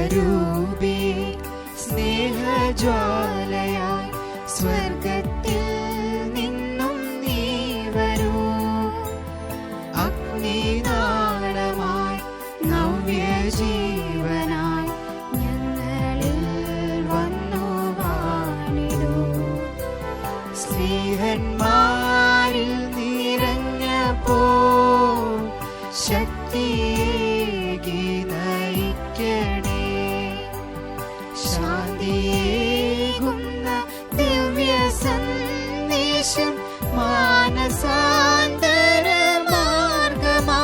സ്വരൂപി സ്നേഹജ്വാലയായി സ്വർഗത്തിൽ നിന്നും നീ വരൂ. അഗ്നിനാളമായി നവ്യജീവനായി ഞങ്ങളിൽ വന്നു വാണിടൂ. സ്നേഹന്മാരിൽ നിറഞ്ഞപ്പോ ശക്തിയേകി നയിക്കണേ. ശാന്തിയേകുന്ന ദിവ്യ സന്ദേശം മാനസാന്തര മാർഗമാ.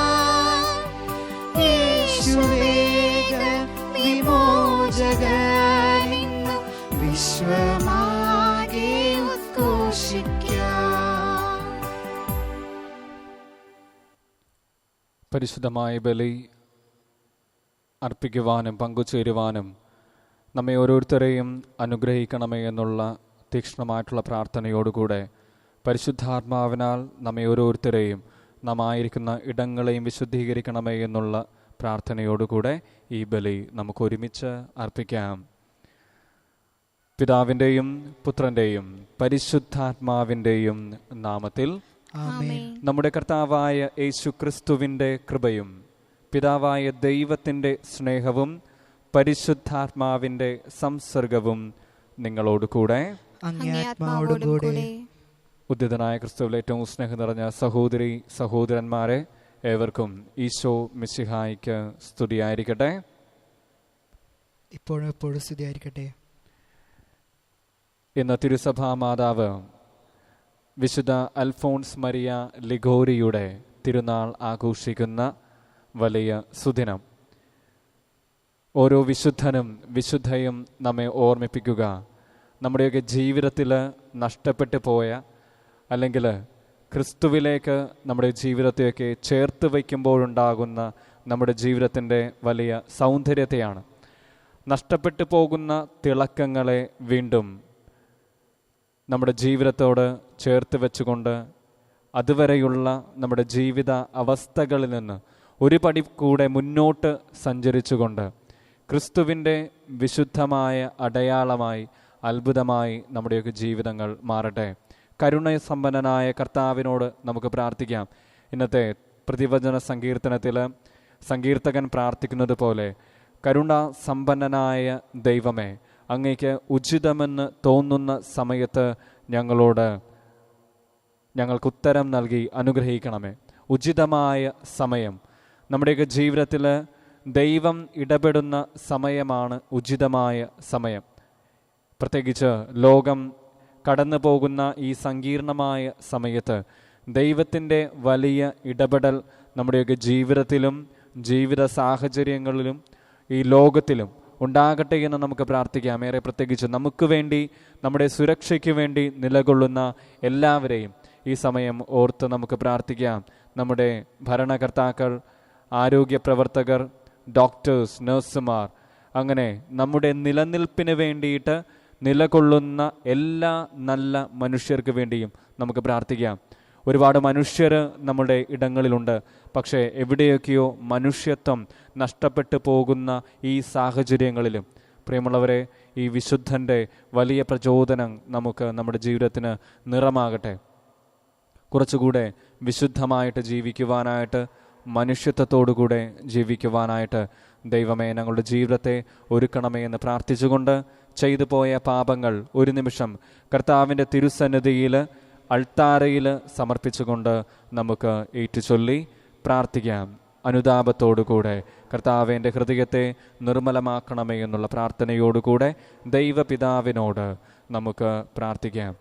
യേശുവേഗ വിമോചകനിന്നു വിശ്വമാകെ ഉദ്ഘോഷിക്കാം. പരിശുദ്ധമായ ബലി അർപ്പിക്കുവാനും പങ്കുചേരുവാനും നമ്മെ ഓരോരുത്തരെയും അനുഗ്രഹിക്കണമേ എന്നുള്ള തീക്ഷ്ണമായിട്ടുള്ള പ്രാർത്ഥനയോടുകൂടെ പരിശുദ്ധാത്മാവിനാൽ നമ്മെ ഓരോരുത്തരെയും നാം ആയിരിക്കുന്ന ഇടങ്ങളെയും വിശുദ്ധീകരിക്കണമേ എന്നുള്ള പ്രാർത്ഥനയോടുകൂടെ ഈ ബലി നമുക്ക് ഒരുമിച്ച് അർപ്പിക്കാം. പിതാവിൻ്റെയും പുത്രൻ്റെയും പരിശുദ്ധാത്മാവിൻ്റെയും നാമത്തിൽ നമ്മുടെ കർത്താവായ യേശു ക്രിസ്തുവിൻ്റെ കൃപയും പിതാവായ ദൈവത്തിൻ്റെ സ്നേഹവും പരിശുദ്ധാത്മാവിൻ്റെ സംസർഗവും നിങ്ങളോടുകൂടെ. ഉദ്ധിതനായ ക്രിസ്തുവിൽ ഏറ്റവും സ്നേഹം നിറഞ്ഞ സഹോദരി സഹോദരന്മാരെ, ഏവർക്കും ഈശോ മിശിഹായിക്ക് സ്തുതിയായിരിക്കട്ടെ. ഇപ്പോഴും സ്തുതിയായിരിക്കട്ടെ. ഇന്ന് തിരുസഭാ മാതാവ് വിശുദ്ധ അൽഫോൺസ് മരിയ ലിഗോരിയുടെ തിരുനാൾ ആഘോഷിക്കുന്ന വലിയ സുദിനം. ഓരോ വിശുദ്ധനും വിശുദ്ധയും നമ്മെ ഓർമ്മിപ്പിക്കുക നമ്മുടെയൊക്കെ ജീവിതത്തിൽ നഷ്ടപ്പെട്ടു പോയ, അല്ലെങ്കിൽ ക്രിസ്തുവിലേക്ക് നമ്മുടെ ജീവിതത്തെയൊക്കെ ചേർത്ത് വയ്ക്കുമ്പോഴുണ്ടാകുന്ന നമ്മുടെ ജീവിതത്തിൻ്റെ വലിയ സൗന്ദര്യത്തെയാണ്. നഷ്ടപ്പെട്ടു പോകുന്ന തിളക്കങ്ങളെ വീണ്ടും നമ്മുടെ ജീവിതത്തോട് ചേർത്ത് വെച്ചുകൊണ്ട് അതുവരെയുള്ള നമ്മുടെ ജീവിത അവസ്ഥകളിൽ നിന്ന് ഒരു പടി കൂടെ മുന്നോട്ട് സഞ്ചരിച്ചുകൊണ്ട് ക്രിസ്തുവിൻ്റെ വിശുദ്ധമായ അടയാളമായി അത്ഭുതമായി നമ്മുടെയൊക്കെ ജീവിതങ്ങൾ മാറട്ടെ. കരുണസമ്പന്നനായ കർത്താവിനോട് നമുക്ക് പ്രാർത്ഥിക്കാം. ഇന്നത്തെ പ്രതിവചന സങ്കീർത്തനത്തിൽ സങ്കീർത്തകൻ പ്രാർത്ഥിക്കുന്നത് പോലെ, കരുണാസമ്പന്നനായ ദൈവമേ, അങ്ങേക്ക് ഉചിതമെന്ന് തോന്നുന്ന സമയത്ത് ഞങ്ങൾക്ക് ഉത്തരം നൽകി അനുഗ്രഹിക്കണമേ. ഉചിതമായ സമയം നമ്മുടെയൊക്കെ ജീവിതത്തിൽ ദൈവം ഇടപെടുന്ന സമയമാണ് ഉചിതമായ സമയം. പ്രത്യേകിച്ച് ലോകം കടന്നു പോകുന്ന ഈ സങ്കീർണമായ സമയത്ത് ദൈവത്തിൻ്റെ വലിയ ഇടപെടൽ നമ്മുടെയൊക്കെ ജീവിതത്തിലും ജീവിത സാഹചര്യങ്ങളിലും ഈ ലോകത്തിലും ഉണ്ടാകട്ടെ എന്ന് നമുക്ക് പ്രാർത്ഥിക്കാം. ഏറെ പ്രത്യേകിച്ച് നമുക്ക് വേണ്ടി, നമ്മുടെ സുരക്ഷയ്ക്ക് വേണ്ടി നിലകൊള്ളുന്ന എല്ലാവരെയും ഈ സമയം ഓർത്ത് നമുക്ക് പ്രാർത്ഥിക്കാം. നമ്മുടെ ഭരണകർത്താക്കൾ, ആരോഗ്യ പ്രവർത്തകർ, ഡോക്ടേഴ്സ്, നഴ്സുമാർ, അങ്ങനെ നമ്മുടെ നിലനിൽപ്പിന് വേണ്ടിയിട്ട് നിലകൊള്ളുന്ന എല്ലാ നല്ല മനുഷ്യർക്ക് വേണ്ടിയും നമുക്ക് പ്രാർത്ഥിക്കാം. ഒരുപാട് മനുഷ്യർ നമ്മുടെ ഇടങ്ങളിലുണ്ട്. പക്ഷേ എവിടെയൊക്കെയോ മനുഷ്യത്വം നഷ്ടപ്പെട്ടു പോകുന്ന ഈ സാഹചര്യങ്ങളിലും പ്രിയമുള്ളവരെ, ഈ വിശുദ്ധൻ്റെ വലിയ പ്രചോദനം നമുക്ക് നമ്മുടെ ജീവിതത്തിന് നിറമാകട്ടെ. കുറച്ചുകൂടെ വിശുദ്ധമായിട്ട് ജീവിക്കുവാനായിട്ട്, മനുഷ്യത്വത്തോടുകൂടെ ജീവിക്കുവാനായിട്ട് ദൈവമേ ഞങ്ങളുടെ ജീവിതത്തെ ഒരുക്കണമേ എന്ന് പ്രാർത്ഥിച്ചുകൊണ്ട് ചെയ്തു പോയ പാപങ്ങൾ ഒരു നിമിഷം കർത്താവിൻ്റെ തിരുസന്നിധിയിൽ അൾത്താരയിൽ സമർപ്പിച്ചുകൊണ്ട് നമുക്ക് ഏറ്റുചൊല്ലി പ്രാർത്ഥിക്കാം. അനുതാപത്തോടുകൂടെ കർത്താവേ, എൻ്റെ ഹൃദയത്തെ നിർമ്മലമാക്കണമേ എന്നുള്ള പ്രാർത്ഥനയോടുകൂടെ ദൈവപിതാവിനോട് നമുക്ക് പ്രാർത്ഥിക്കാം.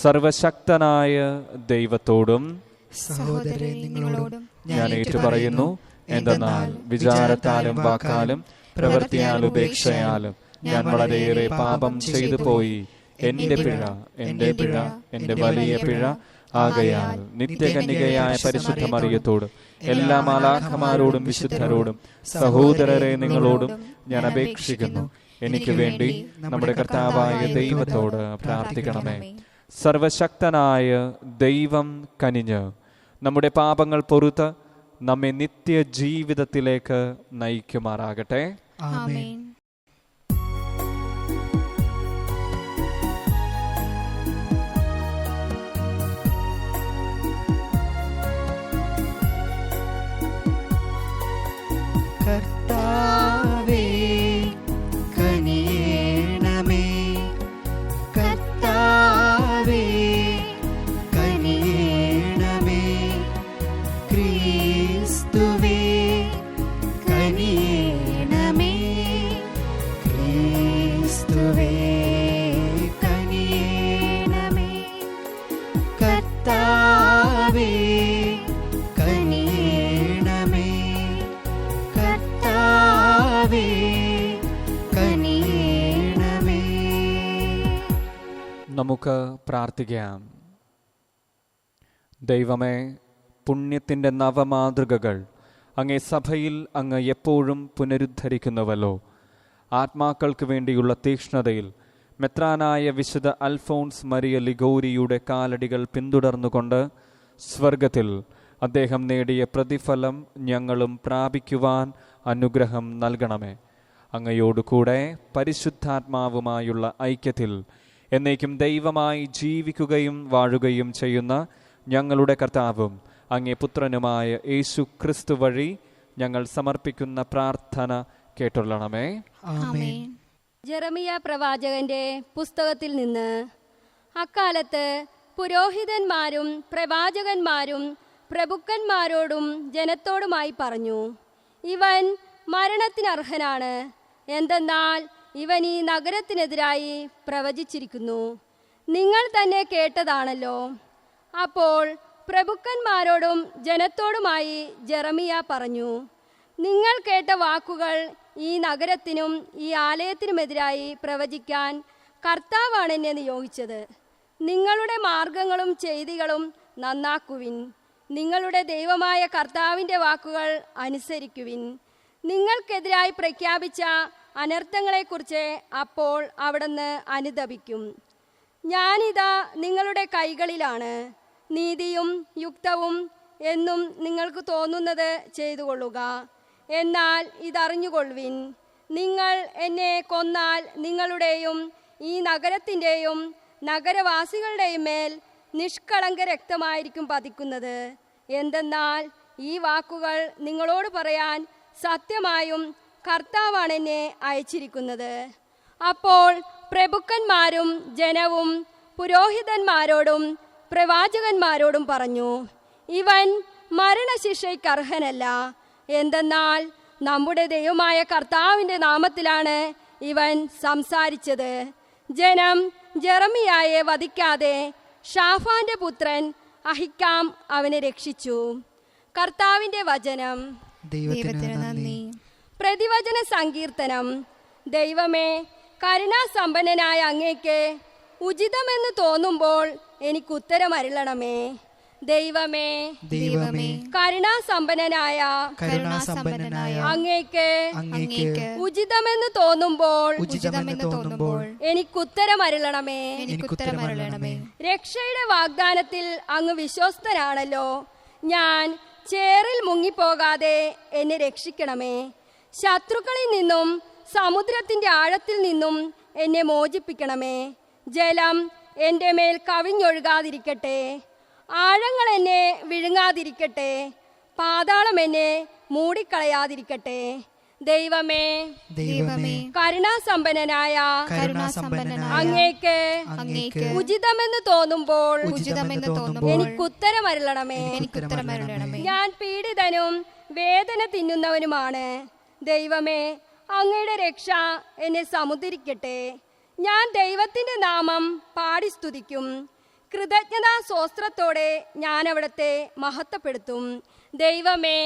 സർവശക്തനായ ദൈവത്തോടും സഹോദരരെ നിങ്ങളോടും ഞാൻ ഏറ്റുപറയുന്നു, എന്തെന്നാൽ വിചാരത്താലും വാക്കാലും പ്രവൃത്തിയാലും ഉപേക്ഷയാലും ഞാൻ വളരെയേറെ പാപം ചെയ്തു പോയി. എൻ്റെ പിഴ, എൻ്റെ വലിയ പിഴ. ആകയാൽ നിത്യകന്യകയായ പരിശുദ്ധ മറിയത്തോടും എല്ലാ മാലാഖമാരോടും വിശുദ്ധരോടും സഹോദരരെ നിങ്ങളോടും ഞാൻ അപേക്ഷിക്കുന്നു, എനിക്ക് വേണ്ടി നമ്മുടെ കർത്താവായ ദൈവത്തോട് പ്രാർത്ഥിക്കണമേ. സർവശക്തനായ ദൈവം കനിഞ്ഞ് നമ്മുടെ പാപങ്ങൾ പൊറുത്ത് നമ്മെ നിത്യജീവിതത്തിലേക്ക് നയിക്കുമാറാകട്ടെ. ആമേൻ. ക്രിസ്തുവേ കനിയണമേ, ക്രിസ്തുവേ കനിയണമേ, കർത്താവേ കനിയണമേ, കർത്താവേ കനിയണമേ. നമുക്ക് പ്രാർത്ഥിക്കാം. ദൈവമേ, പുണ്യത്തിൻ്റെ നവമാതൃകകൾ അങ്ങേ സഭയിൽ അങ്ങ് എപ്പോഴും പുനരുദ്ധരിക്കുന്നുവല്ലോ. ആത്മാക്കൾക്ക് വേണ്ടിയുള്ള തീക്ഷ്ണതയിൽ മെത്രാനായ വിശുദ്ധ അൽഫോൺസ് മരിയ ലിഗോരിയുടെ കാലടികൾ പിന്തുടർന്നുകൊണ്ട് സ്വർഗത്തിൽ അദ്ദേഹം നേടിയ പ്രതിഫലം ഞങ്ങളും പ്രാപിക്കുവാൻ അനുഗ്രഹം നൽകണമേ. അങ്ങയോടുകൂടെ പരിശുദ്ധാത്മാവുമായുള്ള ഐക്യത്തിൽ എന്നേക്കും ദൈവമായി ജീവിക്കുകയും വാഴുകയും ചെയ്യുന്ന ഞങ്ങളുടെ കർത്താവും അങ്ങേ പുത്രനുമായ യേശു ക്രിസ്തു വഴി ഞങ്ങൾ സമർപ്പിക്കുന്ന പ്രാർത്ഥന കേട്ടുള്ളണമേ. ആമേൻ. ജെറമിയ പ്രവാചകന്റെ പുസ്തകത്തിൽ നിന്ന്. അക്കാലത്ത് പുരോഹിതന്മാരും പ്രവാചകന്മാരും പ്രഭുക്കന്മാരോടും ജനത്തോടുമായി പറഞ്ഞു, ഇവൻ മരണത്തിനർഹനാണ്. എന്തെന്നാൽ ഇവൻ ഈ നഗരത്തിനെതിരായി പ്രവചിച്ചിരിക്കുന്നു. നിങ്ങൾ തന്നെ കേട്ടതാണല്ലോ. അപ്പോൾ പ്രഭുക്കന്മാരോടും ജനത്തോടുമായി ജെറമിയ പറഞ്ഞു, നിങ്ങൾ കേട്ട വാക്കുകൾ ഈ നഗരത്തിനും ഈ ആലയത്തിനുമെതിരായി പ്രവചിക്കാൻ കർത്താവാണ് എന്നെ നിയോഗിച്ചത്. നിങ്ങളുടെ മാർഗങ്ങളും ചെയ്തികളും നന്നാക്കുവിൻ. നിങ്ങളുടെ ദൈവമായ കർത്താവിൻ്റെ വാക്കുകൾ അനുസരിക്കുവിൻ. നിങ്ങൾക്കെതിരായി പ്രഖ്യാപിച്ച അനർത്ഥങ്ങളെക്കുറിച്ച് അപ്പോൾ അവിടുന്ന് അനുതപിക്കും. ഞാനിതാ നിങ്ങളുടെ കൈകളിലാണ്. നീതിയും യുക്തവും എന്നും നിങ്ങൾക്ക് തോന്നുന്നത് ചെയ്തുകൊള്ളുക. എന്നാൽ ഇതറിഞ്ഞുകൊള്ളുവിൻ, നിങ്ങൾ എന്നെ കൊന്നാൽ നിങ്ങളുടെയും ഈ നഗരത്തിൻ്റെയും നഗരവാസികളുടെയും മേൽ നിഷ്കളങ്ക രക്തമായിരിക്കും പതിക്കുന്നത്. എന്തെന്നാൽ ഈ വാക്കുകൾ നിങ്ങളോട് പറയാൻ സത്യമായും കർത്താവാണ് എന്നെ അയച്ചിരിക്കുന്നത്. അപ്പോൾ പ്രഭുക്കന്മാരും ജനവും പുരോഹിതന്മാരോടും പ്രവാചകന്മാരോടും പറഞ്ഞു, ഇവൻ മരണശിക്ഷയ്ക്ക് അർഹനല്ല. എന്തെന്നാൽ നമ്മുടെ ദൈവമായ കർത്താവിൻ്റെ നാമത്തിലാണ് ഇവൻ സംസാരിച്ചത്. ജനം ജെറമിയായെ വധിക്കാതെ ഷാഫാന്റെ പുത്രൻ അഹിക്കാം അവനെ രക്ഷിച്ചു. കർത്താവിൻ്റെ വചനം. ദൈവത്തിന് നന്ദി. പ്രതിവചന സങ്കീർത്തനം. ദൈവമേ, കരുണാസമ്പന്നനായ അങ്ങേക്ക് ഉചിതമെന്ന് തോന്നുമ്പോൾ എനിക്ക് ഉത്തരമരുളണമേ. ദൈവമേ, ദൈവമേ, കരുണാസമ്പന്നനായ അങ്ങേക്ക് ഉചിതമെന്ന് തോന്നുമ്പോൾ എനിക്ക് ഉത്തരമരുളണമേ. രക്ഷയുടെ വാഗ്ദാനത്തിൽ അങ്ങ് വിശ്വസ്തനാണല്ലോ. ഞാൻ ചേറിൽ മുങ്ങിപ്പോകാതെ എന്നെ രക്ഷിക്കണമേ. ശത്രുക്കളിൽ നിന്നും സമുദ്രത്തിന്റെ ആഴത്തിൽ നിന്നും എന്നെ മോചിപ്പിക്കണമേ. ജലം എൻ്റെ മേൽ കവിഞ്ഞൊഴുകാതിരിക്കട്ടെ. ആഴങ്ങൾ എന്നെ വിഴുങ്ങാതിരിക്കട്ടെ. പാതാളം എന്നെ മൂടിക്കളയാതിരിക്കട്ടെ. ദൈവമേ, കരുണാസമ്പന്നനായ അങ്ങേക്ക് ഉചിതമെന്ന് തോന്നുമ്പോൾ എനിക്ക് ഉത്തരമരുളണമേ. ഞാൻ പീഡിതനും വേദന തിന്നുന്നവനുമാണ്. ദൈവമേ, അങ്ങയുടെ രക്ഷ എന്നെ സമുദ്രിക്കട്ടെ. ഞാൻ ദൈവത്തിന്റെ നാമം പാടി സ്തുതിക്കും. കൃതജ്ഞതാ സ്തോത്രത്തോടെ ഞാൻ അവിടുത്തെ മഹത്വപ്പെടുത്തും. ദൈവമേ,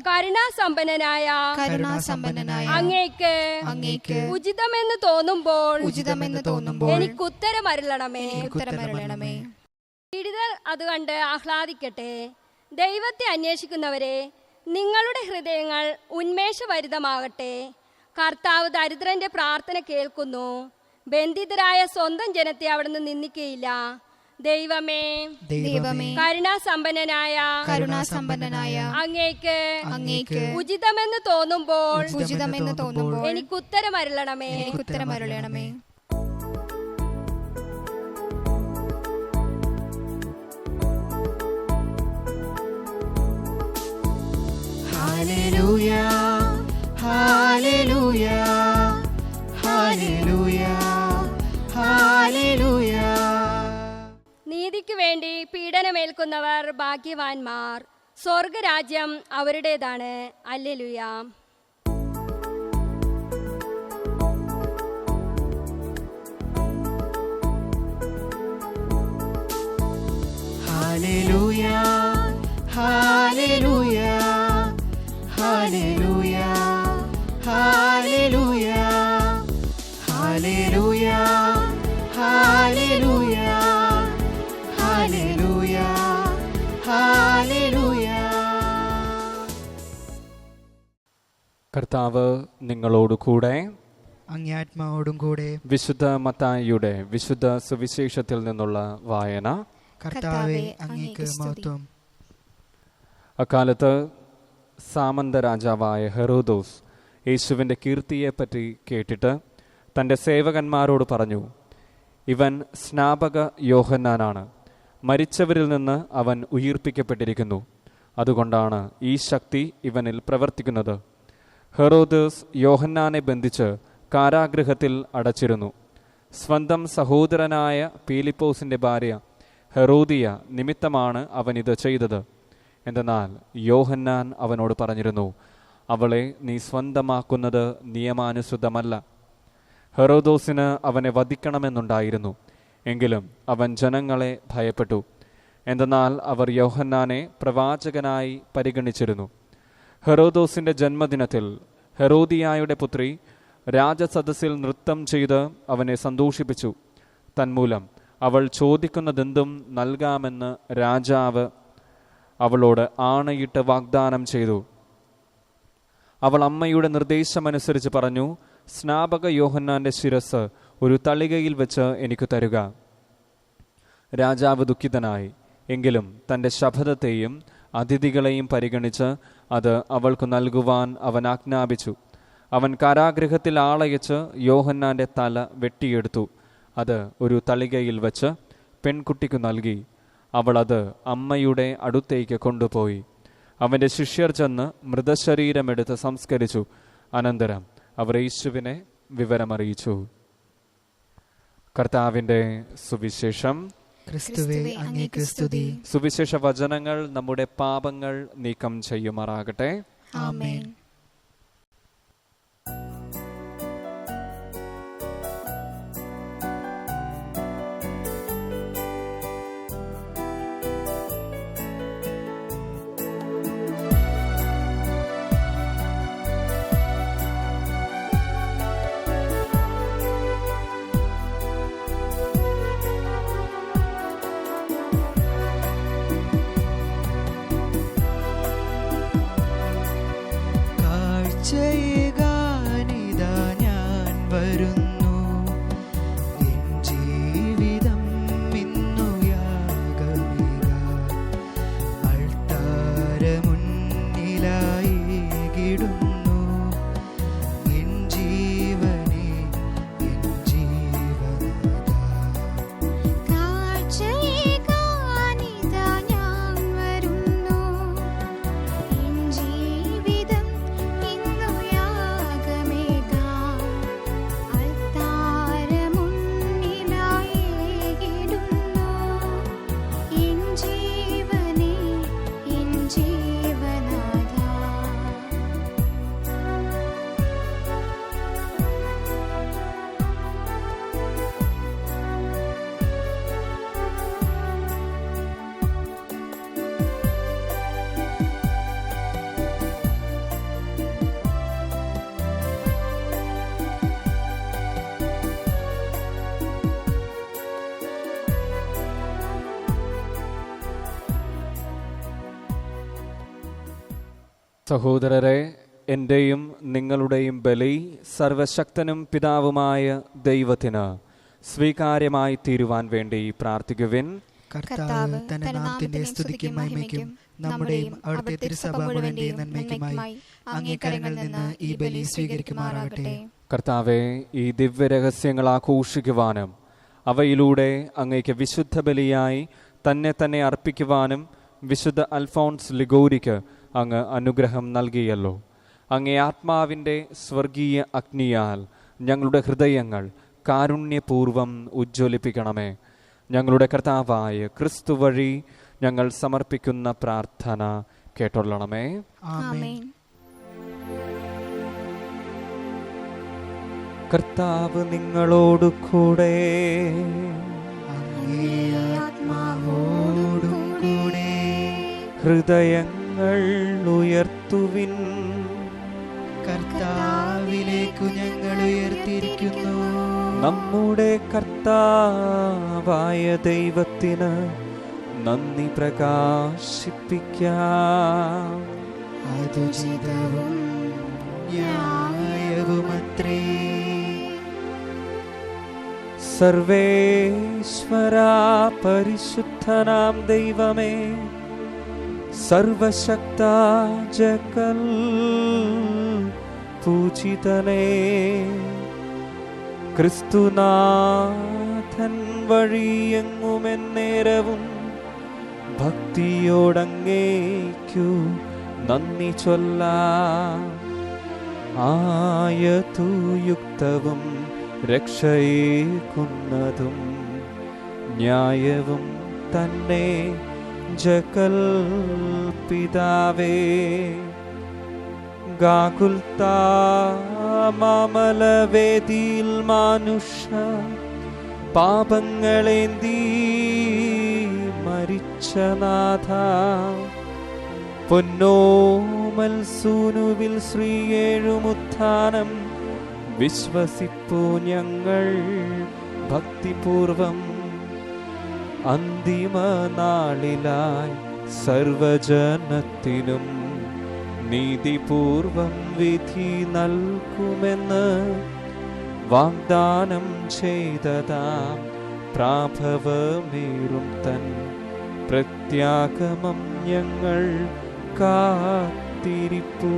കരുണാസമ്പന്നനായ അങ്ങേക്ക് ഉചിതമെന്ന് തോന്നുമ്പോൾ എനിക്ക് ഉത്തരമരുളണമേ. പീഡിതർ അത് കണ്ട് ആഹ്ലാദിക്കട്ടെ. ദൈവത്തെ അന്വേഷിക്കുന്നവരെ, നിങ്ങളുടെ ഹൃദയങ്ങൾ ഉന്മേഷഭരിതമാകട്ടെ. കർത്താവ് ദരിദ്രന്റെ പ്രാർത്ഥന കേൾക്കുന്നു. ബന്ധിതരായ സ്വന്തം ജനത്തെ അവിടുന്ന് നിന്ദിക്കുകയില്ല. ദൈവമേ, കരുണാസമ്പന്നനായ അങ്ങേക്ക് ഉചിതമെന്ന് തോന്നുമ്പോൾ എനിക്ക് ഉത്തരമരുളണമേ. ഹല്ലേലൂയ, ഹല്ലേലൂയ, ഹല്ലേലൂയ, ഹല്ലേലൂയ. നീതിക്ക് വേണ്ടി പീഡനമേൽക്കുന്നവർ ഭാഗ്യവാന്മാർ. സ്വർഗരാജ്യം അവരുടേതാണ്. ഹല്ലേലൂയ. ഹല്ലേലൂയ, ഹല്ലേലൂയ, ഹല്ലേലൂയ, ഹല്ലേലൂയ, ഹല്ലേലൂയ, ഹല്ലേലൂയ, ഹല്ലേലൂയ, ഹല്ലേലൂയ. കർത്താവ് നിങ്ങളോടുകൂടെ, അങ്ങേ ആത്മാവോടും കൂടെ. വിശുദ്ധ മത്തായിയുടെ വിശുദ്ധ സുവിശേഷത്തിൽ നിന്നുള്ള വായന. കർത്താവേ, അങ്ങേക്ക് മഹത്വം. അക്കാലത്ത് സാമന്ത രാജാവായ ഹെറോദോസ് യേശുവിൻ്റെ കീർത്തിയെപ്പറ്റി കേട്ടിട്ട് തൻ്റെ സേവകന്മാരോട് പറഞ്ഞു, ഇവൻ സ്നാപക യോഹന്നാനാണ്. മരിച്ചവരിൽ നിന്ന് അവൻ ഉയിർപ്പിക്കപ്പെട്ടിരിക്കുന്നു. അതുകൊണ്ടാണ് ഈ ശക്തി ഇവനിൽ പ്രവർത്തിക്കുന്നത്. ഹെറോദോസ് യോഹന്നാനെ ബന്ധിച്ച് കാരാഗൃഹത്തിൽ അടച്ചിരുന്നു. സ്വന്തം സഹോദരനായ പീലിപ്പോസിൻ്റെ ഭാര്യ ഹെറോദിയ നിമിത്തമാണ് അവനിത് ചെയ്തത്. എന്തെന്നാൽ യോഹന്നാൻ അവനോട് പറഞ്ഞിരുന്നു, അവളെ നീ സ്വന്തമാക്കുന്നത് നിയമാനുസൃതമല്ല. ഹെറോദോസിന് അവനെ വധിക്കണമെന്നുണ്ടായിരുന്നു. എങ്കിലും അവൻ ജനങ്ങളെ ഭയപ്പെട്ടു. എന്തെന്നാൽ അവർ യോഹന്നാനെ പ്രവാചകനായി പരിഗണിച്ചിരുന്നു. ഹെറോദോസിൻ്റെ ജന്മദിനത്തിൽ ഹെറോദിയായുടെ പുത്രി രാജസദസ്സിൽ നൃത്തം ചെയ്ത് അവനെ സന്തോഷിപ്പിച്ചു. തന്മൂലം അവൾ ചോദിക്കുന്നതെന്തും നൽകാമെന്ന് രാജാവ് അവളോട് ആണയിട്ട് വാഗ്ദാനം ചെയ്തു. അവൾ അമ്മയുടെ നിർദ്ദേശമനുസരിച്ച് പറഞ്ഞു, സ്നാപക യോഹന്നാന്റെ ശിരസ് ഒരു തളികയിൽ വെച്ച് എനിക്ക് തരുക. രാജാവ് ദുഃഖിതനായി. എങ്കിലും തൻ്റെ ശപഥത്തെയും അതിഥികളെയും പരിഗണിച്ച് അത് അവൾക്ക് നൽകുവാൻ അവൻ ആജ്ഞാപിച്ചു. അവൻ കാരാഗൃഹത്തിൽ ആളയച്ച് യോഹന്നാന്റെ തല വെട്ടിയെടുത്തു. അത് ഒരു തളികയിൽ വച്ച് പെൺകുട്ടിക്ക് നൽകി. അവൾ അത് അമ്മയുടെ അടുത്തേക്ക് കൊണ്ടുപോയി. അവൻ്റെ ശിഷ്യർ ചെന്ന് മൃതശരീരമെടുത്ത് സംസ്കരിച്ചു. അനന്തരം അവർ യേശുവിനെ വിവരമറിയിച്ചു. കർത്താവിൻ്റെ സുവിശേഷം. ക്രിസ്തുവേ, അങ്ങേക്ക് സ്തുതി. സുവിശേഷ വചനങ്ങൾ നമ്മുടെ പാപങ്ങൾ നീക്കം ചെയ്യുമാറാകട്ടെ. ആമേൻ. കാഴ്ചയേകാനിതാ ഞാൻ വരുന്നു, എൻ ജീവിതം ഇന്നു യാഗമേകാൻ അൾത്താരമുന്നിലായിടുന്നു. എൻ ജീവനെ, എൻ ജീവനാഥാ. കാഴ്ചയേകാനിതാ ഞാൻ വരുന്നു, എൻ ജീവിതം ഇന്നു യാഗമേകാൻ അൾത്താരമുന്നിലായിടുന്നു. എൻ ജീവനെ, എൻ ജീവനാഥാ. സഹോദരരെ, എൻ്റെയും നിങ്ങളുടെയും ബലി സർവശക്തനും പിതാവുമായ ദൈവത്തിന് സ്വീകാര്യമായി തീരുവാൻ വേണ്ടി പ്രാർത്ഥിക്കുവിൻ. കർത്താവ് തന്റെ നാമത്തിന്റെ സ്തുതിക്കും മഹിമയ്ക്കും നമ്മുടെയും അവിടുത്തെ തിരുസഭ മുഴുവന്റെയും നന്മയ്ക്കുമായി അങ്ങേ കരങ്ങളിൽ നിന്ന് ഈ ബലി സ്വീകരിക്കുമാറാകട്ടെ. കർത്താവെ, ഈ ദിവ്യരഹസ്യങ്ങൾ ആഘോഷിക്കുവാനും അവയിലൂടെ അങ്ങേക്ക് വിശുദ്ധ ബലിയായി തന്നെ അർപ്പിക്കുവാനും വിശുദ്ധ അൽഫോൺസ് ലിഗോരിക്ക് അങ്ങ് അനുഗ്രഹം നൽകിയല്ലോ. അങ്ങേ ആത്മാവിൻ്റെ സ്വർഗീയ അഗ്നിയാൽ ഞങ്ങളുടെ ഹൃദയങ്ങൾ കാരുണ്യപൂർവം ഉജ്ജ്വലിപ്പിക്കണമേ. ഞങ്ങളുടെ കർത്താവായ ക്രിസ്തു വഴി ഞങ്ങൾ സമർപ്പിക്കുന്ന പ്രാർത്ഥന കേട്ടൊള്ളണമേ. ആമേൻ. കർത്താവ് നിങ്ങളോടു കൂടെ. അങ്ങേ ആത്മാവോടും കൂടെ. ഹൃദയങ്ങൾ ഉയർത്തുവിൻ. കർത്താവിലേക്കു ഞങ്ങൾ ഉയർത്തിയിരിക്കുന്നു. നമ്മുടെ കർത്താവായ ദൈവത്തിന് നന്ദി പ്രകാശിപ്പിക്കാം. അതുചിതവും ന്യായവുമത്രേ. സർവേശ്വരാ പരിശുദ്ധനാം ദൈവമേ, സർവശക്ത ജഗൽ പൂജിതനേ, ക്രിസ്തുനാഥൻ വഴിയെങ്ങുമെന്നേരവും ഭക്തിയോടങ്ങേക്കു നന്ദി ചൊല്ലാം. ആയതുയുക്തവും രക്ഷയേകുന്നതും ന്യായവും തന്നെ ജഗൽ പിതാവേ. ഗാകുൽത്താമലവേദിയിൽ മാനുഷ പാപങ്ങളേന്തി മരിച്ച നാഥ, പൊന്നോമൽ സൂനുവിൽ ശ്രീയേഴുമുത്ഥാനം വിശ്വസിപ്പു ഞങ്ങൾ ഭക്തിപൂർവം. അന്തിമ നാളിലായി സർവജനത്തിനും നീതിപൂർവം വിധി നൽകുമെന്ന് വാഗ്ദാനം ചെയ്തതാം പ്രാഭവമേറും തൻ പ്രത്യാഗമം ഞങ്ങൾ കാത്തിരിപ്പൂ.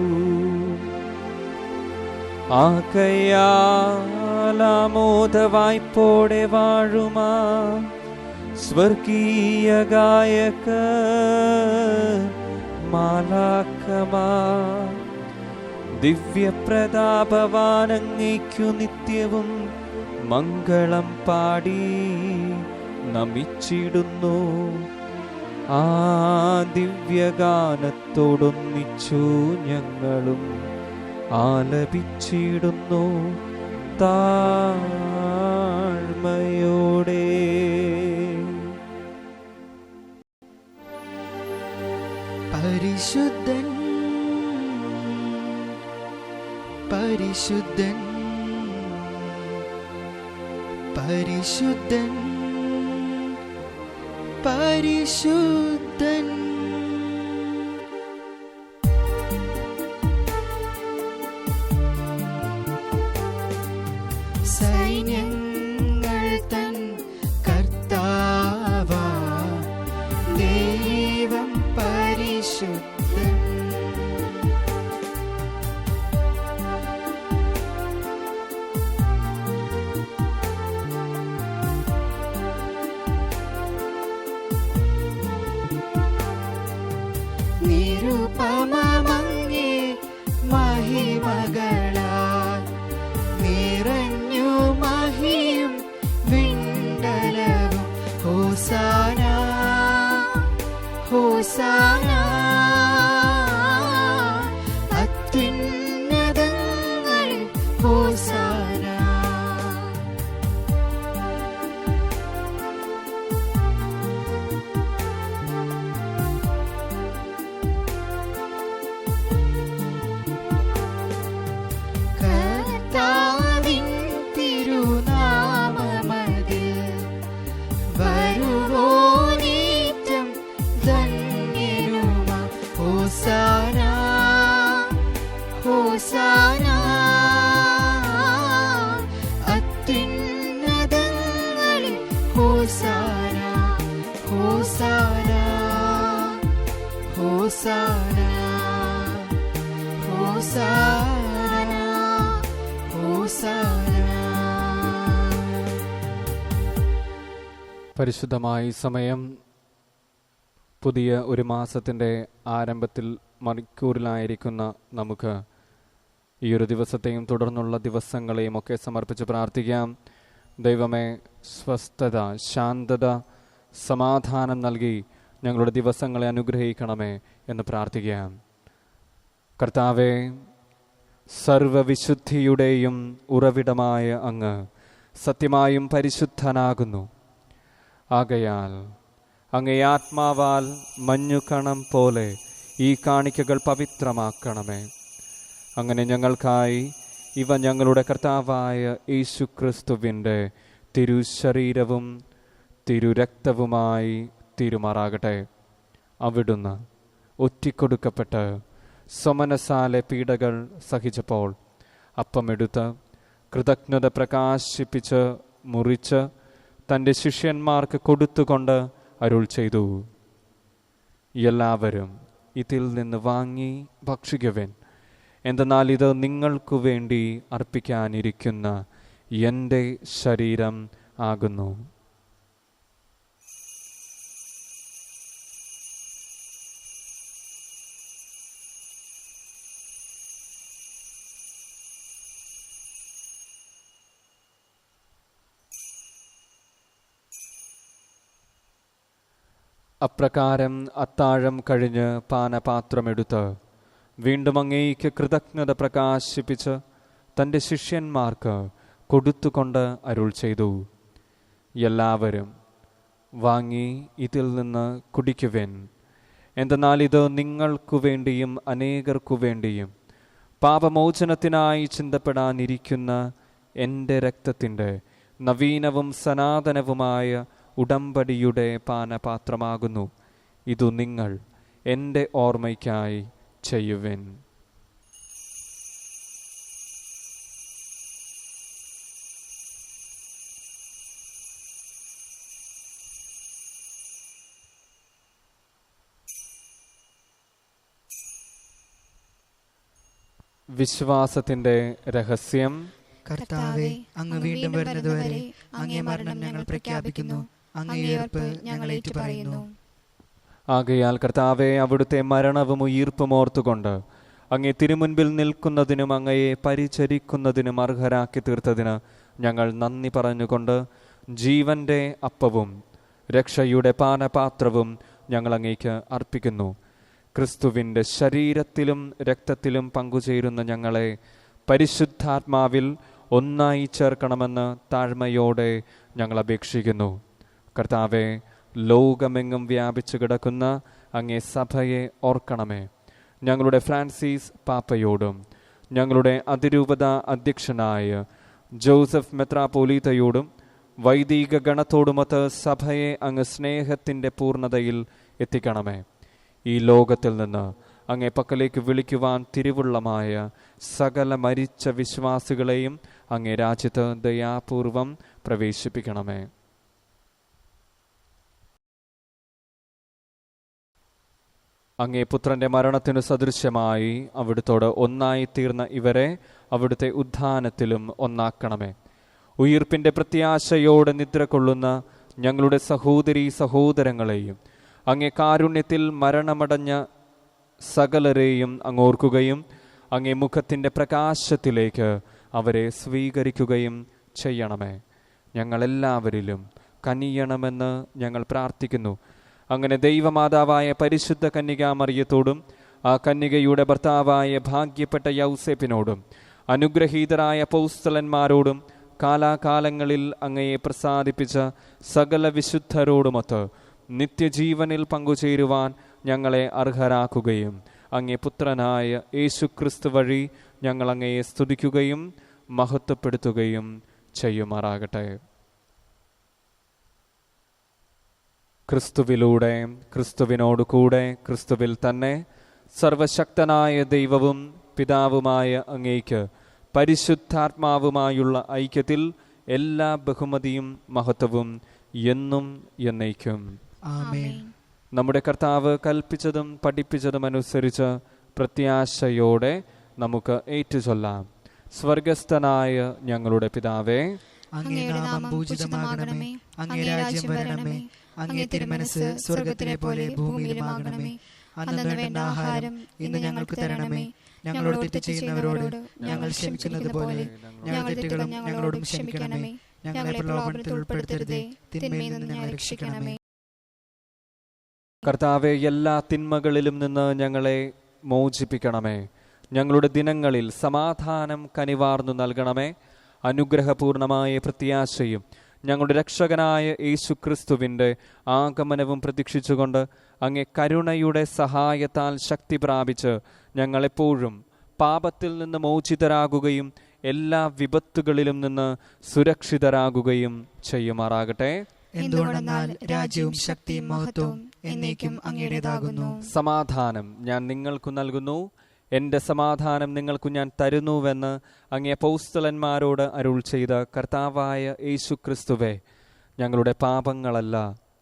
ആകയാലാമോദവായ്പോടെ വാഴുമാ സ്വർഗീയ ഗായക മാലാഖമാ, ദിവ്യപ്രതാപവാനങ്ങയ്ക്കു നിത്യവും മംഗളം പാടി നമിച്ചിടുന്നു. ആ ദിവ്യഗാനത്തോടൊന്നിച്ചു ഞങ്ങളും ആലപിച്ചിടുന്നു താഴ്മയോടെ. പരിശുദ്ധൻ പരിശുദ്ധൻ പരിശുദ്ധൻ പരിശുദ്ധൻ. സൈന്യങ്ങൾ തൻ കർത്താവാ ദൈവം പരിശുദ്ധൻ. നിരുപമമങ്ങേ മഹിമകളാൽ നിറഞ്ഞു മഹിയും വിണ്ടലവും. ഹോസാന ഹോസാന അത്യുന്നതങ്ങളിൽ ഹോസാന. കർത്താവിൻ തിരുനാമമതിൽ വരുവോനേറ്റം ധന്യനുമാ. ഹോസാന ഹോസാന അത്യുന്നതങ്ങളിൽ ഹോസാന ഹോസാന ഹോസാന ഹോസാന ഹോസാന. പരിശുദ്ധമായ സമയം പുതിയ ഒരു മാസത്തിൻ്റെ ആരംഭത്തിൽ മണിക്കൂറിലായിരിക്കുന്ന നമുക്ക് ഈ ഒരു ദിവസത്തെയും തുടർന്നുള്ള ദിവസങ്ങളെയും ഒക്കെ സമർപ്പിച്ച് പ്രാർത്ഥിക്കാം. ദൈവമേ, സ്വസ്ഥത, ശാന്തത, സമാധാനം നൽകി ഞങ്ങളുടെ ദിവസങ്ങളെ അനുഗ്രഹിക്കണമേ എന്ന് പ്രാർത്ഥിക്കാം. കർത്താവേ, സർവവിശുദ്ധിയുടെയും ഉറവിടമായ അങ്ങ് സത്യമായും പരിശുദ്ധനാകുന്നു. ആകയാൽ അങ്ങേ ആത്മാവാൽ മഞ്ഞുകണം പോലെ ഈ കാണിക്കകൾ പവിത്രമാക്കണമേ. അങ്ങനെ ഞങ്ങൾക്കായി ഇവ ഞങ്ങളുടെ കർത്താവായ യേശുക്രിസ്തുവിൻ്റെ തിരുശരീരവും തിരുരക്തവുമായി തീരുമാറാകട്ടെ. അവിടുന്ന് ഒറ്റിക്കൊടുക്കപ്പെട്ട് സ്വമനസാലെ പീഡകൾ സഹിച്ചപ്പോൾ അപ്പമെടുത്ത് കൃതജ്ഞത പ്രകാശിപ്പിച്ച് മുറിച്ച് തൻ്റെ ശിഷ്യന്മാർക്ക് കൊടുത്തുകൊണ്ട് അരുൾ ചെയ്തു, എല്ലാവരും ഇതിൽ നിന്ന് വാങ്ങി ഭക്ഷിക്കുവിൻ. എന്തെന്നാൽ ഇത് നിങ്ങൾക്കു വേണ്ടി അർപ്പിക്കാനിരിക്കുന്ന എൻ്റെ ശരീരം ആകുന്നു. അപ്രകാരം അത്താഴം കഴിഞ്ഞ് പാനപാത്രമെടുത്ത് വീണ്ടും അങ്ങേയ്ക്ക് കൃതജ്ഞത പ്രകാശിപ്പിച്ച് തൻ്റെ ശിഷ്യന്മാർക്ക് കൊടുത്തുകൊണ്ട് അരുൾ ചെയ്തു, എല്ലാവരും വാങ്ങി ഇതിൽ നിന്ന് കുടിക്കുവിൻ. എന്തെന്നാൽ ഇത് നിങ്ങൾക്കു വേണ്ടിയും അനേകർക്കു വേണ്ടിയും പാപമോചനത്തിനായി ചിന്തപ്പെടാനിരിക്കുന്ന എൻ്റെ രക്തത്തിൻ്റെ നവീനവും സനാതനവുമായ ഉടമ്പടിയുടെ പാനപാത്രമാകുന്നു. ഇതു നിങ്ങൾ എൻ്റെ ഓർമ്മയ്ക്കായി ചെയ്യുവിൻ. വിശ്വാസത്തിൻ്റെ രഹസ്യം. കർത്താവേ, അങ്ങ് വീണ്ടും വരുന്നതുവരെ അങ്ങേ മരണം ഞങ്ങൾ പ്രഖ്യാപിക്കുന്നു, അങ്ങേ ഉയിർപ്പ് ഞങ്ങൾ ഏറ്റുപറയുന്നു. ആകയാൽ കർത്താവെ, അവിടുത്തെ മരണവും ഉയിർപ്പും ഓർത്തുകൊണ്ട് അങ്ങേ തിരുമുൻപിൽ നിൽക്കുന്നതിനും അങ്ങയെ പരിചരിക്കുന്നതിനും അർഹരാക്കി തീർത്തതിന് ഞങ്ങൾ നന്ദി പറഞ്ഞുകൊണ്ട് ജീവന്റെ അപ്പവും രക്ഷയുടെ പാനപാത്രവും ഞങ്ങൾ അങ്ങേക്ക് അർപ്പിക്കുന്നു. ക്രിസ്തുവിൻ്റെ ശരീരത്തിലും രക്തത്തിലും പങ്കുചേരുന്ന ഞങ്ങളെ പരിശുദ്ധാത്മാവിൽ ഒന്നായി ചേർക്കണമെന്ന് താഴ്മയോടെ ഞങ്ങൾ അപേക്ഷിക്കുന്നു. കർത്താവെ, ലോകമെങ്ങും വ്യാപിച്ചു കിടക്കുന്ന അങ്ങേ സഭയെ ഓർക്കണമേ. ഞങ്ങളുടെ ഫ്രാൻസിസ് പാപ്പയോടും ഞങ്ങളുടെ അതിരൂപത അധ്യക്ഷനായ ജോസഫ് മെത്രാപോലീത്തയോടും വൈദിക ഗണത്തോടുമൊത്ത് സഭയെ അങ്ങ് സ്നേഹത്തിൻ്റെ പൂർണ്ണതയിൽ എത്തിക്കണമേ. ഈ ലോകത്തിൽ നിന്ന് അങ്ങേ പക്കലേക്ക് വിളിക്കുവാൻ തിരുവുള്ളമായ സകല മരിച്ച വിശ്വാസികളെയും അങ്ങേ രാജ്യത്ത് ദയാപൂർവം പ്രവേശിപ്പിക്കണമേ. അങ്ങേ പുത്രന്റെ മരണത്തിനു സദൃശ്യമായി അവിടുത്തോട് ഒന്നായി തീർന്ന ഇവരെ അവിടുത്തെ ഉത്ഥാനത്തിലും ഒന്നാക്കണമേ. ഉയിർപ്പിന്റെ പ്രത്യാശയോടെ നിദ്ര കൊള്ളുന്ന ഞങ്ങളുടെ സഹോദരീ സഹോദരങ്ങളെയും അങ്ങേ കാരുണ്യത്തിൽ മരണമടഞ്ഞ സകലരെയും അങ്ങോർക്കുകയും അങ്ങേ മുഖത്തിൻ്റെ പ്രകാശത്തിലേക്ക് അവരെ സ്വീകരിക്കുകയും ചെയ്യണമേ. ഞങ്ങളെല്ലാവരിലും കനിയണമെന്ന് ഞങ്ങൾ പ്രാർത്ഥിക്കുന്നു. അങ്ങനെ ദൈവമാതാവായ പരിശുദ്ധ കന്യകാമറിയത്തോടും ആ കന്യകയുടെ ഭർത്താവായ ഭാഗ്യപ്പെട്ട യൗസേപ്പിനോടും അനുഗ്രഹീതരായ അപ്പോസ്തലന്മാരോടും കാലാകാലങ്ങളിൽ അങ്ങയെ പ്രസാദിപ്പിച്ച സകല വിശുദ്ധരോടുമൊത്ത് നിത്യജീവനിൽ പങ്കുചേരുവാൻ ഞങ്ങളെ അർഹരാക്കുകയും അങ്ങേ പുത്രനായ യേശുക്രിസ്തു വഴി ഞങ്ങൾ അങ്ങയെ സ്തുതിക്കുകയും മഹത്വപ്പെടുത്തുകയും ചെയ്യുമാറാകട്ടെ. ക്രിസ്തുവിലൂടെ, ക്രിസ്തുവിനോട് കൂടെ, ക്രിസ്തുവിൽ തന്നെ സർവശക്തനായ ദൈവവും പിതാവുമായ അങ്ങേക്ക് പരിശുദ്ധാത്മാവുമായുള്ള ഐക്യത്തിൽ എല്ലാ ബഹുമതിയും മഹത്വവും എന്നും എന്നേക്കും. ആമേൻ. നമ്മുടെ കർത്താവ് കൽപ്പിച്ചതും പഠിപ്പിച്ചതും അനുസരിച്ച് പ്രത്യാശയോടെ നമുക്ക് ഏറ്റുചൊല്ലാം. സ്വർഗസ്ഥനായ ഞങ്ങളുടെ പിതാവേ, അങ്ങയുടെ നാമം പൂജിതമാകണമേ, അങ്ങേ രാജ്യം വരണമേ, അങ്ങേ തിരുമനസ് സ്വർഗത്തിലെ പോലെ ഭൂമിയിലുമാകണമേ. അന്നു വേണ്ട ആഹാരം ഇന്ന് ഞങ്ങൾക്ക് തരണമേ. ഞങ്ങളോട് തെറ്റ് ചെയ്യുന്നവരോട് ഞങ്ങൾ ക്ഷമിക്കുന്നത് പോലെ ഞങ്ങളുടെ തെറ്റുകളും ഞങ്ങളോടും ക്ഷമിക്കണമേ. ഞങ്ങളെ പ്രലോഭനത്തിൽ ഉൾപ്പെടുത്തരുതേ, തിന്മയിൽ നിന്ന് ഞങ്ങളെ രക്ഷിക്കണമേ. കർത്താവെ, എല്ലാ തിന്മകളിലും നിന്ന് ഞങ്ങളെ മോചിപ്പിക്കണമേ. ഞങ്ങളുടെ ദിനങ്ങളിൽ സമാധാനം കനിവാർന്നു നൽകണമേ. അനുഗ്രഹപൂർണമായ പ്രത്യാശയും ഞങ്ങളുടെ രക്ഷകനായ യേശുക്രിസ്തുവിൻ്റെ ആഗമനവും പ്രതീക്ഷിച്ചുകൊണ്ട് അങ്ങേ കരുണയുടെ സഹായത്താൽ ശക്തി പ്രാപിച്ച് ഞങ്ങളെപ്പോഴും പാപത്തിൽ നിന്ന് മോചിതരാകുകയും എല്ലാ വിപത്തുകളിലും നിന്ന് സുരക്ഷിതരാകുകയും ചെയ്യുമാറാകട്ടെ. എന്തുകൊണ്ടെന്നാൽ രാജ്യവും ശക്തിയും മഹത്വവും എന്നേക്കും അങ്ങയുടേതാകുന്നു. സമാധാനം ഞാൻ നിങ്ങൾക്ക് നൽകുന്നു, എൻ്റെ സമാധാനം നിങ്ങൾക്ക് ഞാൻ തരുന്നുവെന്ന് അങ്ങേ അപ്പോസ്തലന്മാരോട് അരുൾ ചെയ്ത കർത്താവായ യേശുക്രിസ്തുവേ, ഞങ്ങളുടെ പാപങ്ങളല്ല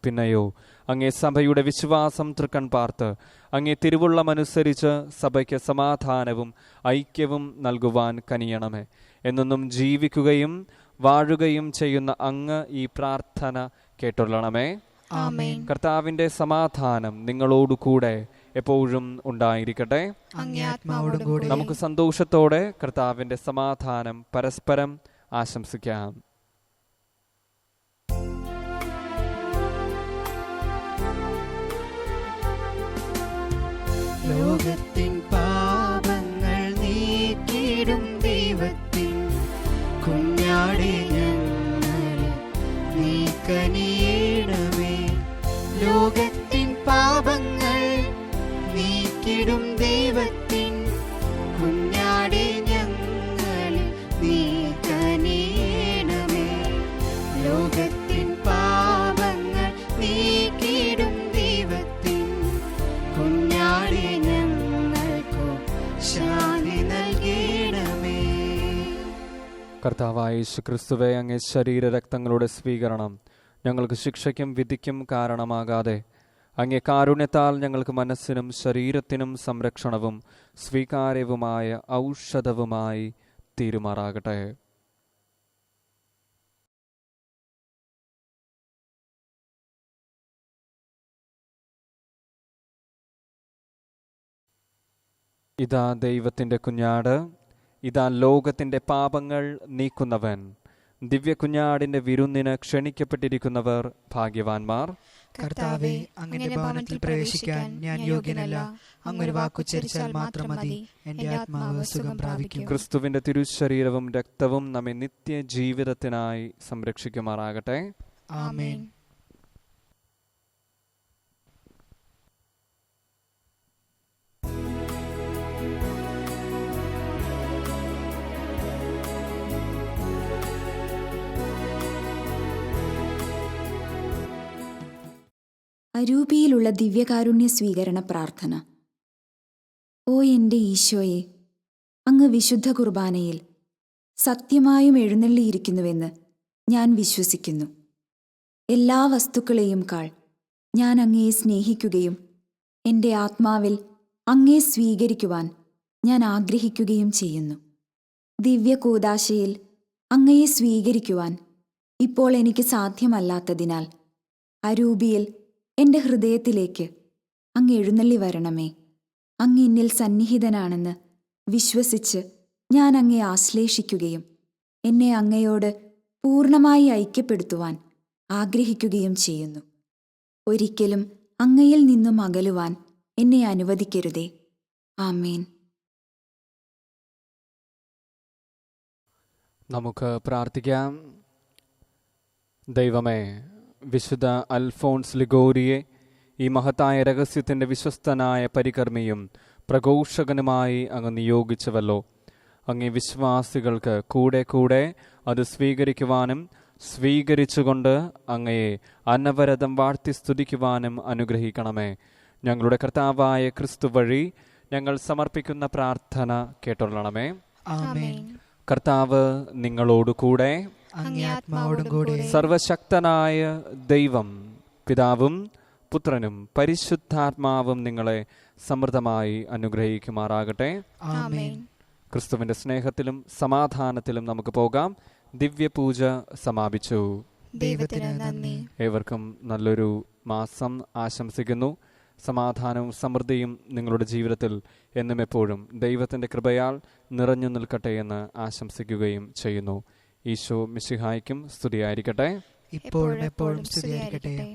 പിന്നെയോ അങ്ങേ സഭയുടെ വിശ്വാസം തൃക്കൺ പാർത്ത് അങ്ങേ തിരുവുള്ളമനുസരിച്ച് സഭയ്ക്ക് സമാധാനവും ഐക്യവും നൽകുവാൻ കനിയണമേ. എന്നൊന്നും ജീവിക്കുകയും വാഴുകയും ചെയ്യുന്ന അങ്ങ് ഈ പ്രാർത്ഥന കേട്ടൊള്ളണമേ. ആമേൻ. കർത്താവിൻ്റെ സമാധാനം നിങ്ങളോടുകൂടെ എപ്പോഴും ഉണ്ടായിരിക്കട്ടെ. അങ്ങേ ആത്മാവോടും കൂടെ. നമുക്ക് സന്തോഷത്തോടെ കർത്താവിൻ്റെ സമാധാനം പരസ്പരം ആശംസിക്കാം. ലോകത്തിൻ പാപങ്ങൾ നീക്കിടും ദൈവത്തിൻ കുഞ്ഞാടേ ഞങ്ങളെ നീ കനിയണമേ. ലോകത്തിൻ പാപങ്ങൾ നീക്കിടും ദൈവത്തിൻ കുഞ്ഞാടേ ഞങ്ങളെ നീ കനിയണമേ. ലോകത്തിൻ പാപങ്ങൾ നീക്കിടും ദൈവത്തിൻ കുഞ്ഞാടേ ഞങ്ങൾക്കു ശാന്തി നൽകണമേ. കർത്താവായ യേശുക്രിസ്തുവേ, അങ്ങേ ശരീരരക്തങ്ങളുടെ സ്വീകരണം ഞങ്ങൾക്ക് ശിക്ഷയ്ക്കും വിധിക്കും കാരണമാകാതെ അങ്ങേ കാരുണ്യത്താൽ ഞങ്ങൾക്ക് മനസ്സിനും ശരീരത്തിനും സംരക്ഷണവും സ്വീകാര്യവുമായ ഔഷധവുമായി തീരുമാറാകട്ടെ. ഇതാ ദൈവത്തിൻ്റെ കുഞ്ഞാട്, ഇതാ ലോകത്തിൻ്റെ പാപങ്ങൾ നീക്കുന്നവൻ. ദിവ്യ കുഞ്ഞാടിൻ്റെ വിരുന്നിന് ക്ഷണിക്കപ്പെട്ടിരിക്കുന്നവർ ഭാഗ്യവാന്മാർ. കർത്താവേ, അങ്ങയുടെ ഭവനത്തിൽ പ്രവേശിക്കാൻ ഞാൻ യോഗ്യനല്ല. അങ്ങൊരു വാക്കുച്ചരിച്ചാൽ മാത്രം മതി, എന്റെ ആത്മാവ് സുഖം പ്രാപിക്കും. ക്രിസ്തുവിന്റെ തിരുശരീരവും രക്തവും നമ്മെ നിത്യ ജീവിതത്തിനായി സംരക്ഷിക്കുമാറാകട്ടെ. ആമേൻ. അരൂപിയിലുള്ള ദിവ്യകാരുണ്യ സ്വീകരണ പ്രാർത്ഥന. ഓ എൻ്റെ ഈശോയെ, അങ്ങ് വിശുദ്ധ കുർബാനയിൽ സത്യമായും എഴുന്നള്ളിയിരിക്കുന്നുവെന്ന് ഞാൻ വിശ്വസിക്കുന്നു. എല്ലാ വസ്തുക്കളെയും കാൾ ഞാൻ അങ്ങയെ സ്നേഹിക്കുകയും എൻ്റെ ആത്മാവിൽ അങ്ങയെ സ്വീകരിക്കുവാൻ ഞാൻ ആഗ്രഹിക്കുകയും ചെയ്യുന്നു. ദിവ്യകൂദാശയിൽ അങ്ങയെ സ്വീകരിക്കുവാൻ ഇപ്പോൾ എനിക്ക് സാധ്യമല്ലാത്തതിനാൽ അരൂപിയിൽ എൻ്റെ ഹൃദയത്തിലേക്ക് അങ്ങ് എഴുന്നള്ളി വരണമേ. അങ്ങ് എന്നിൽ സന്നിഹിതനാണെന്ന് വിശ്വസിച്ച് ഞാൻ അങ്ങയെ ആശ്ലേഷിക്കുകയും എന്നെ അങ്ങയോട് പൂർണ്ണമായി ഐക്യപ്പെടുത്തുവാൻ ആഗ്രഹിക്കുകയും ചെയ്യുന്നു. ഒരിക്കലും അങ്ങയിൽ നിന്നും അകലുവാൻ എന്നെ അനുവദിക്കരുതേ. ആമേൻ. നമുക്ക് പ്രാർത്ഥിക്കാം. ദൈവമേ, വിശുദ്ധ അൽഫോൺസ് ലിഗോരിയെ ഈ മഹത്തായ രഹസ്യത്തിൻ്റെ വിശ്വസ്തനായ പരികർമ്മിയും പ്രഘോഷകനുമായി അങ്ങ് നിയോഗിച്ചുവല്ലോ. അങ്ങേ വിശ്വാസികൾക്ക് കൂടെ കൂടെ അത് സ്വീകരിക്കുവാനും സ്വീകരിച്ചുകൊണ്ട് അങ്ങയെ അനവരതം വാഴ്ത്തി സ്തുതിക്കുവാനും അനുഗ്രഹിക്കണമേ. ഞങ്ങളുടെ കർത്താവായ ക്രിസ്തു വഴി ഞങ്ങൾ സമർപ്പിക്കുന്ന പ്രാർത്ഥന കേട്ടൊള്ളണമേ. ആമേൻ. കർത്താവ് നിങ്ങളോടു കൂടെ. അങ്ങേ ആത്മാവോടും കൂടെ. സർവശക്തനായ ദൈവം പിതാവും പുത്രനും പരിശുദ്ധാത്മാവും നിങ്ങളെ സമൃദ്ധമായി അനുഗ്രഹിക്കുമാറാകട്ടെ. ആമേൻ. ക്രിസ്തുവിന്റെ സ്നേഹത്തിലും സമാധാനത്തിലും നമുക്ക് പോകാം. ദിവ്യപൂജ സമാപിച്ചു. ദൈവത്തിന് നന്ദി. ഏവർക്കും നല്ലൊരു മാസം ആശംസിക്കുന്നു. സമാധാനവും സമൃദ്ധിയും നിങ്ങളുടെ ജീവിതത്തിൽ എന്നും എപ്പോഴും ദൈവത്തിൻ്റെ കൃപയാൽ നിറഞ്ഞു നിൽക്കട്ടെ എന്ന് ആശംസിക്കുകയും ചെയ്യുന്നു. ഈശോ മിശിഹായ്ക്കും സ്തുതിയായിരിക്കട്ടെ. ഇപ്പോഴും എപ്പോഴും സ്തുതിയായിരിക്കട്ടെ.